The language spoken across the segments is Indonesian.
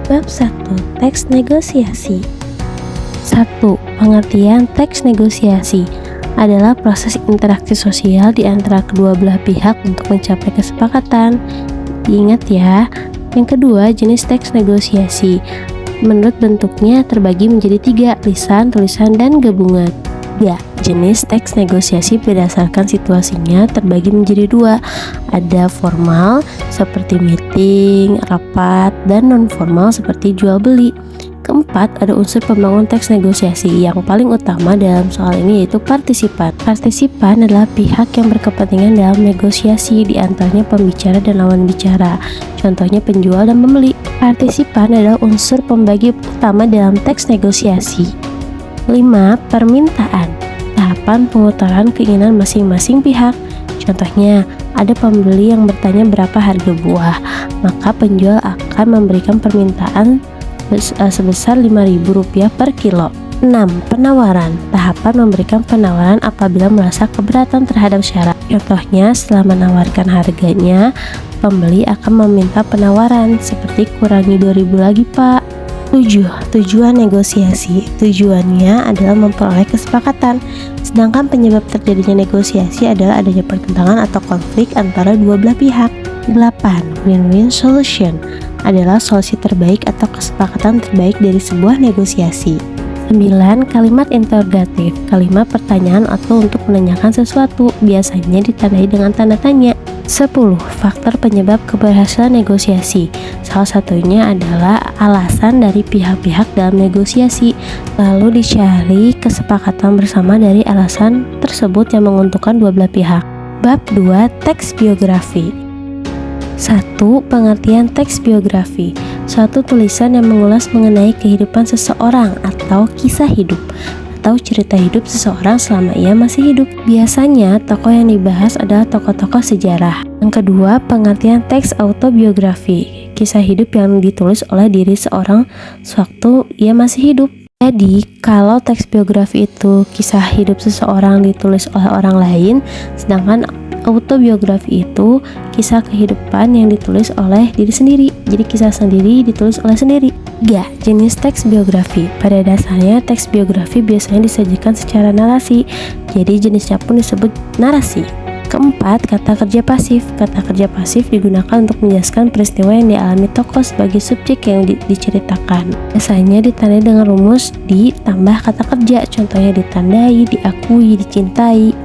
Bab 1. Teks negosiasi. 1. Pengertian teks negosiasi adalah proses interaksi sosial di antara kedua belah pihak untuk mencapai kesepakatan. Ingat ya. Yang kedua, jenis teks negosiasi. Menurut bentuknya terbagi menjadi 3, lisan, tulisan, dan gabungan. Ya, jenis teks negosiasi berdasarkan situasinya terbagi menjadi 2. Ada formal seperti meeting, rapat, dan non formal seperti jual beli. Keempat, ada unsur pembangun teks negosiasi. Yang paling utama dalam soal ini yaitu partisipan. Partisipan adalah pihak yang berkepentingan dalam negosiasi, di antaranya pembicara dan lawan bicara. Contohnya penjual dan pembeli. Partisipan adalah unsur pembagi utama dalam teks negosiasi. 5. Permintaan. Tahapan pengutaran keinginan masing-masing pihak. Contohnya, ada pembeli yang bertanya berapa harga buah, maka penjual akan memberikan permintaan sebesar Rp5.000 per kilo. 6. Penawaran. Tahapan memberikan penawaran apabila merasa keberatan terhadap syarat. Contohnya, setelah menawarkan harganya, pembeli akan meminta penawaran seperti kurangi Rp2.000 lagi Pak. 7. Tujuan negosiasi. Tujuannya adalah memperoleh kesepakatan, sedangkan penyebab terjadinya negosiasi adalah adanya pertentangan atau konflik antara dua belah pihak. 8. Win-win solution adalah solusi terbaik atau kesepakatan terbaik dari sebuah negosiasi. 9. Kalimat interrogatif. Kalimat pertanyaan atau untuk menanyakan sesuatu, biasanya ditandai dengan tanda tanya. 10. Faktor penyebab keberhasilan negosiasi. Salah satunya adalah alasan dari pihak-pihak dalam negosiasi, lalu dicari kesepakatan bersama dari alasan tersebut yang menguntungkan dua belah pihak. Bab 2. Teks biografi. 1. Pengertian teks biografi. Suatu tulisan yang mengulas mengenai kehidupan seseorang atau kisah hidup atau cerita hidup seseorang selama ia masih hidup. Biasanya tokoh yang dibahas adalah tokoh-tokoh sejarah. Yang kedua, pengertian teks autobiografi. Kisah hidup yang ditulis oleh diri seorang sewaktu ia masih hidup. Jadi, kalau teks biografi itu kisah hidup seseorang ditulis oleh orang lain, sedangkan autobiografi itu kisah kehidupan yang ditulis oleh diri sendiri. Jadi kisah sendiri ditulis oleh sendiri. 3. Jenis teks biografi. Pada dasarnya teks biografi biasanya disajikan secara narasi, jadi jenisnya pun disebut narasi. Keempat, kata kerja pasif. Kata kerja pasif digunakan untuk menjelaskan peristiwa yang dialami tokoh sebagai subjek yang diceritakan. Biasanya ditandai dengan rumus ditambah kata kerja, contohnya ditandai, diakui, dicintai.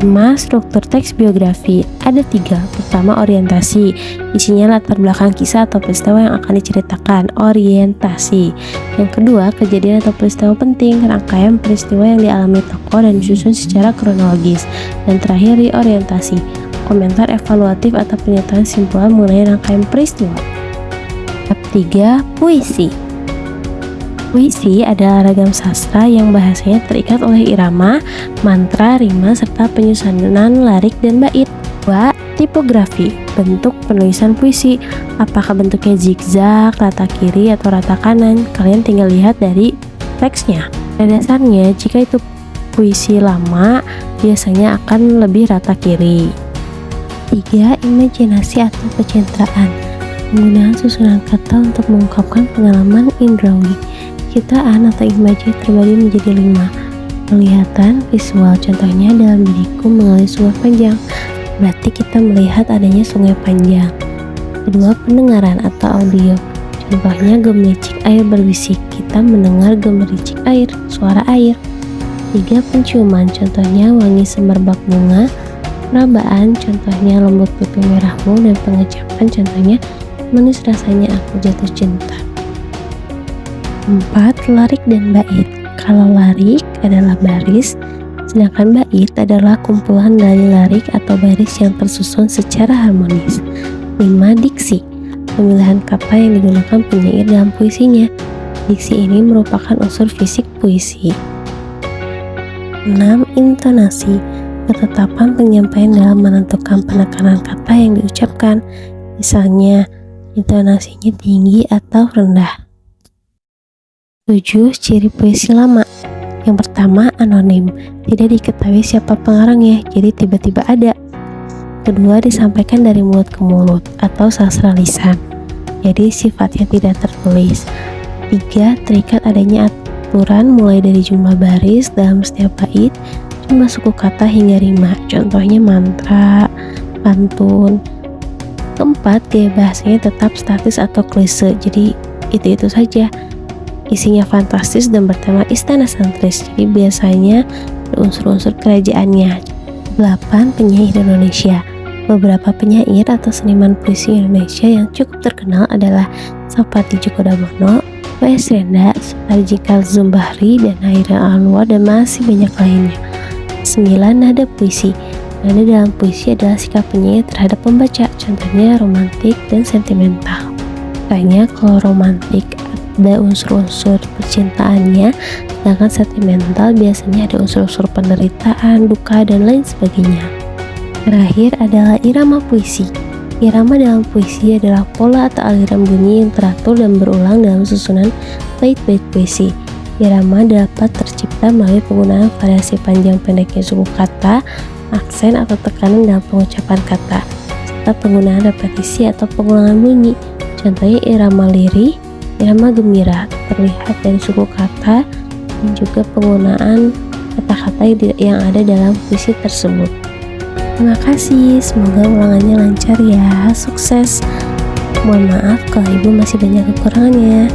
5. Struktur teks biografi. Ada 3. Pertama, orientasi. Isinya latar belakang kisah atau peristiwa yang akan diceritakan. Orientasi. Yang kedua, kejadian atau peristiwa penting. Rangkaian peristiwa yang dialami tokoh dan disusun secara kronologis. Dan terakhir, reorientasi. Komentar evaluatif atau pernyataan simpulan mengenai rangkaian peristiwa. Bab 3. Puisi. Puisi adalah ragam sastra yang bahasanya terikat oleh irama, mantra, rima, serta penyusunan lirik dan bait. 2. Tipografi. Bentuk penulisan puisi. Apakah bentuknya zigzag, rata kiri, atau rata kanan? Kalian tinggal lihat dari teksnya. Pada dasarnya, jika itu puisi lama, biasanya akan lebih rata kiri. 3. Imajinasi atau pencitraan. Penggunaan susunan kata untuk mengungkapkan pengalaman indrawi. Ciptaan atau imaji terbagi menjadi 5. Penglihatan, visual, contohnya dalam diriku mengalir sungai panjang, berarti kita melihat adanya sungai panjang. Kedua, pendengaran atau audio, contohnya gemericik air berbisik, kita mendengar gemericik air, suara air. 3. Penciuman, contohnya wangi semerbak bunga. Perabaan, contohnya lembut pipi merahmu, dan pengecapan, contohnya manis rasanya aku jatuh cinta. 4. Larik dan bait. Kalau larik adalah baris, sedangkan bait adalah kumpulan dari larik atau baris yang tersusun secara harmonis. 5. Diksi. Pemilihan kata yang digunakan penyair dalam puisinya. Diksi ini merupakan unsur fisik puisi. 6. Intonasi. Ketetapan penyampaian dalam menentukan penekanan kata yang diucapkan. Misalnya, intonasinya tinggi atau rendah. 7. Ciri puisi lama. Yang pertama, anonim. Tidak diketahui siapa pengarangnya, jadi tiba-tiba ada. Kedua, disampaikan dari mulut ke mulut atau sastra lisan, jadi sifatnya tidak tertulis. Tiga, terikat adanya aturan mulai dari jumlah baris dalam setiap bait, jumlah suku kata hingga rima, contohnya mantra, pantun. Keempat, gaya bahasanya tetap statis atau klise, jadi itu-itu saja. Isinya fantastis dan bertema istana sentris, jadi biasanya ada unsur-unsur kerajaannya. 8. Penyair Indonesia. Beberapa penyair atau seniman puisi Indonesia yang cukup terkenal adalah Sapati Djoko Damono, W.S. Renda, Sutarji Kazum Bahri, dan Hairil Anwar, dan masih banyak lainnya. 9. Nada puisi. Nada dalam puisi adalah sikap penyair terhadap pembaca, contohnya romantik dan sentimental. Makanya kalau romantik ada unsur-unsur percintaannya, sedangkan sentimental biasanya ada unsur-unsur penderitaan, duka, dan lain sebagainya. Terakhir adalah irama puisi. Irama dalam puisi adalah pola atau aliran bunyi yang teratur dan berulang dalam susunan bait-bait puisi. Irama dapat tercipta melalui penggunaan variasi panjang pendeknya suku kata, aksen atau tekanan dalam pengucapan kata, serta penggunaan repetisi atau pengulangan bunyi. Contohnya irama lirih, irama gembira, terlihat dari suku kata dan juga penggunaan kata-kata yang ada dalam puisi tersebut. Terima kasih, semoga ulangannya lancar ya, sukses. Mohon maaf kalau ibu masih banyak kekurangannya.